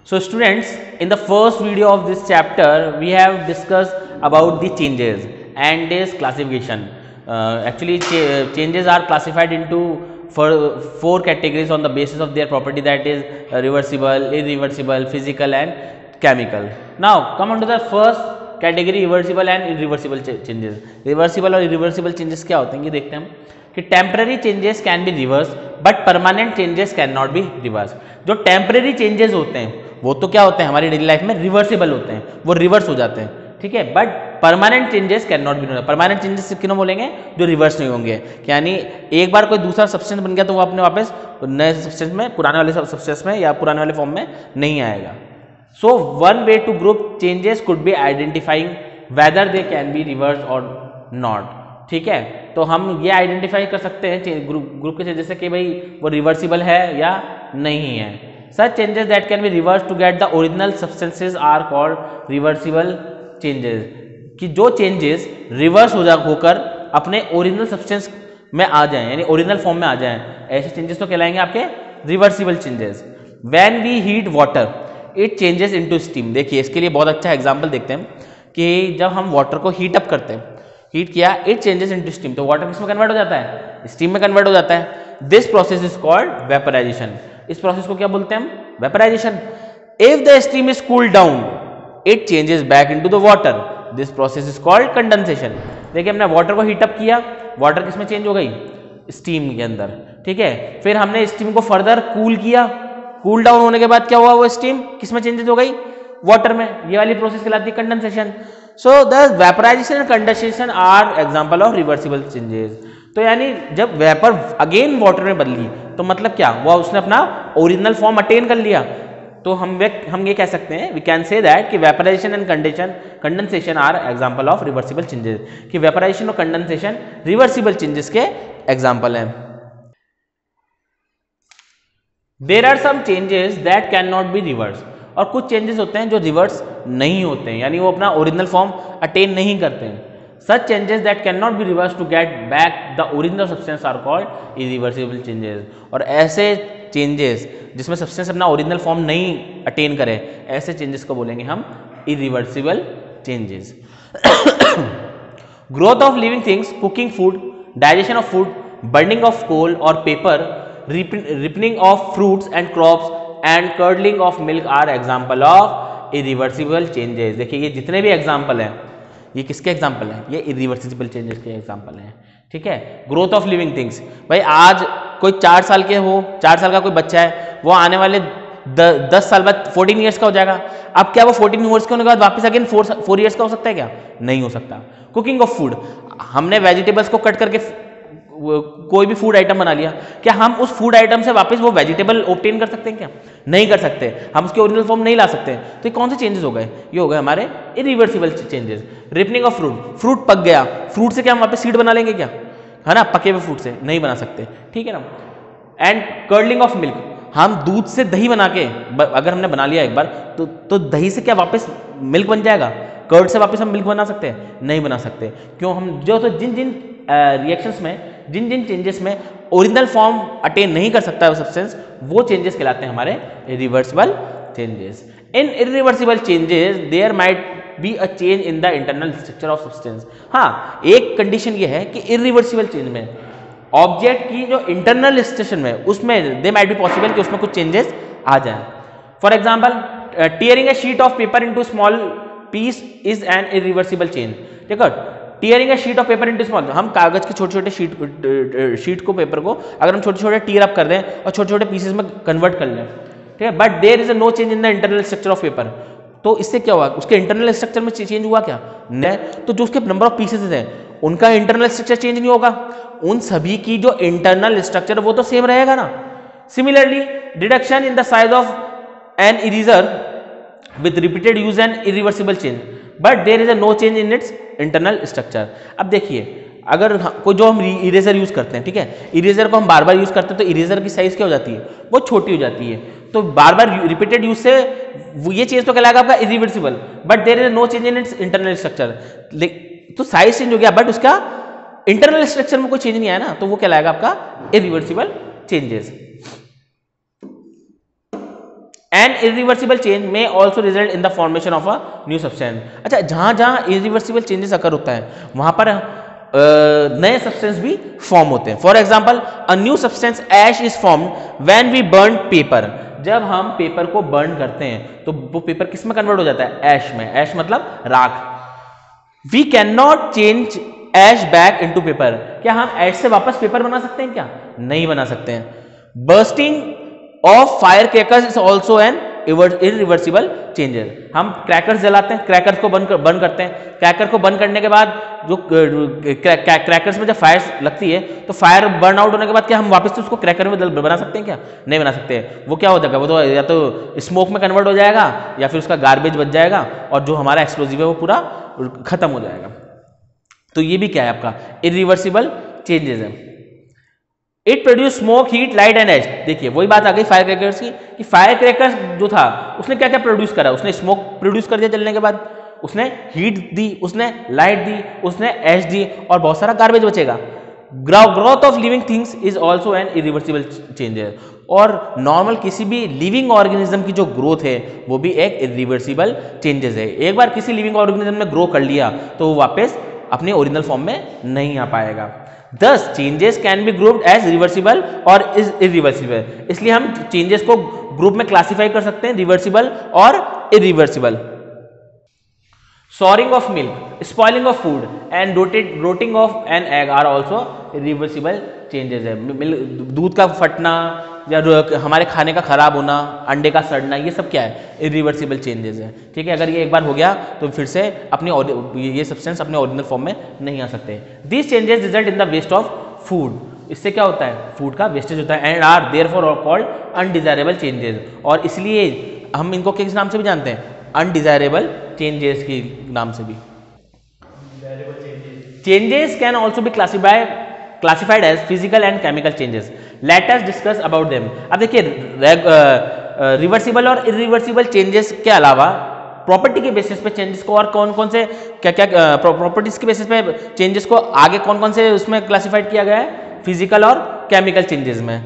So students, in the first video of this chapter, we have discussed about the changes and its classification. Actually, changes are classified into four categories on the basis of their property, that is reversible, irreversible, physical and chemical. Now come on to the first category, reversible and irreversible changes. Reversible और irreversible changes क्या होते हैं ये देखते हैं हम कि temporary changes can be reverse but permanent changes can not be reverse. जो टेम्पररी चेंजेस होते हैं वो तो क्या होते हैं हमारी डेली लाइफ में रिवर्सिबल होते हैं, वो रिवर्स हो जाते हैं, ठीक है। But permanent changes can not be reverse. Permanent changes क्यों बोलेंगे? जो रिवर्स नहीं होंगे, यानी एक बार कोई दूसरा सब्सटेंस बन गया तो वो अपने वापस नए सब्सटेंस में, पुराने वाले सब्सटेंस में या पुराने वाले फॉर्म में नहीं आएगा। So one way to group changes could be identifying whether they can be reverse और नॉट, ठीक है। तो हम ये आइडेंटिफाई कर सकते हैं ग्रुप के चेंजेस से कि भाई वो रिवर्सिबल है या नहीं है। Such changes that can be reverse to get the original substances are called reversible changes. कि जो चेंजेस रिवर्स होकर अपने ओरिजिनल सब्सटेंस में आ जाएं, यानी ओरिजिनल फॉर्म में आ जाएं, ऐसे चेंजेस तो कहलाएंगे आपके reversible changes. When we heat water it changes into steam. देखिए इसके लिए बहुत अच्छा एग्जांपल देखते हैं कि जब हम वाटर को हीट अप करते हैं, हीट किया, इट चेंजेस इनटू स्टीम, तो वाटर किसमें कन्वर्ट हो जाता है? स्टीम में कन्वर्ट हो जाता है। This process is called vaporisation. इस प्रोसेस को क्या बोलते हैं हम? Vaporisation. If the steam is cooled down it changes back into the water, this process is called condensation. देखिए हमने वाटर को हीट अप किया, वाटर किसमें चेंज हो गई? स्टीम के अंदर, ठीक है। फिर हमने स्टीम को फर्दर कूल किया, कूल डाउन होने के बाद क्या हुआ? वो स्टीम किसमें चेंजेस हो गई? वाटर में। ये वाली प्रोसेस कहलाती है condensation. So the vaporisation and condensation are example of reversible changes. तो यानी जब वेपर अगेन वाटर में बदली तो मतलब क्या हुआ? उसने अपना ओरिजिनल फॉर्म अटेन कर लिया। तो हम ये कह सकते हैं, वी कैन से दैट कि vaporisation and condensation are example of reversible changes. कि वेपराइजेशन और कंडेंसेशन रिवर्सिबल चेंजेस के एग्जांपल हैं। There are some changes that can not be reverse. और कुछ चेंजेस होते हैं जो रिवर्स नहीं होते हैं, यानी वो अपना ओरिजिनल फॉर्म अटेन नहीं करते हैं। Such changes that can not be reverse to get back the original substance are called irreversible changes. और ऐसे चेंजेस जिसमें सब्सटेंस अपना ओरिजिनल फॉर्म नहीं अटेन करे, ऐसे चेंजेस को बोलेंगे हम irreversible changes. Growth of living things, cooking food, digestion of food, burning of coal और paper, ripening of fruits and crops and curdling of milk are example of irreversible changes। देखिए ये जितने भी एग्जाम्पल हैं ये किसके एग्जाम्पल हैं? ये irreversible changes के एग्जाम्पल हैं, ठीक है। ग्रोथ ऑफ लिविंग थिंग्स, भाई आज कोई 4 साल के हो, 4 साल का कोई बच्चा है, वो आने वाले 10 साल बाद 14 ईयर्स का हो जाएगा। अब क्या वो 14 ईयर्स के होने के बाद वापस अगेन 4 ईयर्स का हो सकता है? क्या नहीं हो सकता। कुकिंग ऑफ फूड, हमने वेजिटेबल्स को कट करके कोई भी फूड आइटम बना लिया, क्या हम उस फूड आइटम से वापस वो वेजिटेबल ऑब्टेन कर सकते हैं? क्या नहीं कर सकते। हम उसके ओरिजिनल फॉर्म नहीं ला सकते। तो ये कौन से चेंजेस हो गए? ये हो गए हमारे irreversible changes. Ripening of fruit, fruit पक गया, फ्रूट से क्या हम वापस सीड बना लेंगे? क्या है ना, पके हुए फ्रूट से नहीं बना सकते, ठीक है ना। एंड कर्डलिंग ऑफ मिल्क, हम दूध से दही बना के अगर हमने बना लिया एक बार तो दही से क्या वापस मिल्क बन जाएगा? कर्ड से वापस हम मिल्क बना सकते हैं? नहीं बना सकते। क्यों? हम जो तो जिन रिएक्शंस में, जिन चेंजेस में ओरिजिनल फॉर्म अटेन नहीं कर सकता है सब्सटेंस, वो चेंजेस कहलाते हैं हमारे irreversible changes. In irreversible changes there might be a change in the internal structure of substance. हाँ, एक कंडीशन ये है कि इरिवर्सिबल चेंज में ऑब्जेक्ट की जो इंटरनल स्ट्रक्चर में उसमें दे माइट बी पॉसिबल कि उसमें कुछ चेंजेस आ जाए। For example tearing a sheet of paper into small piece is an irreversible change. देखो, tearing a sheet of paper into small, हम कागज के छोटे छोटे शीट को, पेपर को अगर हम छोटे छोटे टीयर अप कर दें और छोटे छोटे पीसेस में कन्वर्ट कर लें, ठीक है, but there is no change in the internal structure of paper. तो इससे क्या हुआ? उसके इंटरनल स्ट्रक्चर में चेंज हुआ क्या? नहीं। तो जो उसके नंबर ऑफ पीसेस हैं उनका इंटरनल स्ट्रक्चर चेंज नहीं होगा, उन सभी की जो इंटरनल स्ट्रक्चर वो तो सेम रहेगा ना। Similarly reduction in the size of an eraser with repeated use an irreversible change but there is no change in its internal structure. अब देखिए, अगर कोई जो हम इरेजर यूज करते हैं, ठीक है, इरेजर को हम बार बार यूज करते हैं तो इरेजर की साइज क्या हो जाती है? वो छोटी हो जाती है। तो बार बार रिपीटेड यूज से ये चेंज तो कहलाएगा आपका irreversible, but there is no change in its internal structure. तो साइज चेंज हो गया बट उसका इंटरनल स्ट्रक्चर में कोई चेंज नहीं आया ना, तो वो कहलाएगा आपका irreversible changes. And irreversible change में also result in the formation of a new substance. अच्छा, जहां जहां इरिवर्सिबल चेंजेस अकर होता है वहां पर नए सब्सटेंस भी फॉर्म होते हैं। For example, a new substance ash is form when we burn paper. जब हम पेपर को बर्न करते हैं तो वो पेपर किस में कन्वर्ट हो जाता है? ऐश में। ऐश मतलब राख। We can not change ash back into paper. क्या हम ऐश से वापस पेपर बना सकते हैं? क्या नहीं बना सकते हैं। Bursting of fire crackers is also an irreversible changes. हम क्रैकर्स जलाते हैं, क्रैकर्स को बर्न करते हैं। क्रैकर को बर्न करने के बाद जो क्रैकर्स में जब फायर लगती है तो फायर बर्न आउट होने के बाद क्या हम वापस से उसको क्रैकर में बना सकते हैं? क्या नहीं बना सकते। वो क्या हो जाएगा? वो तो या तो स्मोक में कन्वर्ट हो जाएगा या फिर उसका गार्बेज बच जाएगा और जो हमारा एक्सप्लोजिव है वो पूरा खत्म हो जाएगा। तो ये भी क्या है? आपका इरिवर्सिबल चेंजेस है। It produce smoke, heat, light and ash. देखिए वही बात आ गई फायर क्रैकर्स की कि फायर क्रैकर्स जो था उसने क्या क्या प्रोड्यूस करा? उसने स्मोक प्रोड्यूस कर दिया जलने के बाद, उसने हीट दी, उसने लाइट दी, उसने एश दी और बहुत सारा गार्बेज बचेगा। Growth of living things is also an irreversible changes. और नॉर्मल किसी भी लिविंग ऑर्गेनिज्म की जो ग्रोथ है वो भी एक इरिवर्सिबल चेंजेस है। एक बार किसी लिविंग ऑर्गेनिज्म ने ग्रो कर लिया तो वो वापस अपने ओरिजिनल फॉर्म में नहीं आ पाएगा। Thus, changes can be grouped as reversible or is irreversible। इसलिए हम चेंजेस को ग्रुप में क्लासिफाई कर सकते हैं, रिवर्सिबल और irreversible. Souring of milk, spoiling of food and rotting of an egg are also reversible changes है। दूध का फटना या हमारे खाने का खराब होना, अंडे का सड़ना, ये सब क्या है? इरिवर्सिबल चेंजेस है। ठीक है, अगर ये एक बार हो गया तो फिर से अपने ये सब्सटेंस अपने ओरिजिनल फॉर्म में नहीं आ सकते। This changes result in the waste of food. इससे क्या होता है? फूड का वेस्टेज होता है। And are therefore called undesirable changes. और इसलिए हम इनको किस नाम से भी जानते हैं? अनडिजायरेबल चेंजेस के नाम से भी। Changes can also be classified as physical and chemical changes. Let us discuss about them. अब देखिए रिवर्सिबल और इरिवर्सिबल चेंजेस के अलावा प्रॉपर्टी के बेसिस पे चेंजेस को और कौन कौन से क्या क्या प्रॉपर्टीज के बेसिस पे चेंजेस को आगे कौन कौन से उसमें क्लासिफाइड किया गया है? फिजिकल और केमिकल चेंजेस में।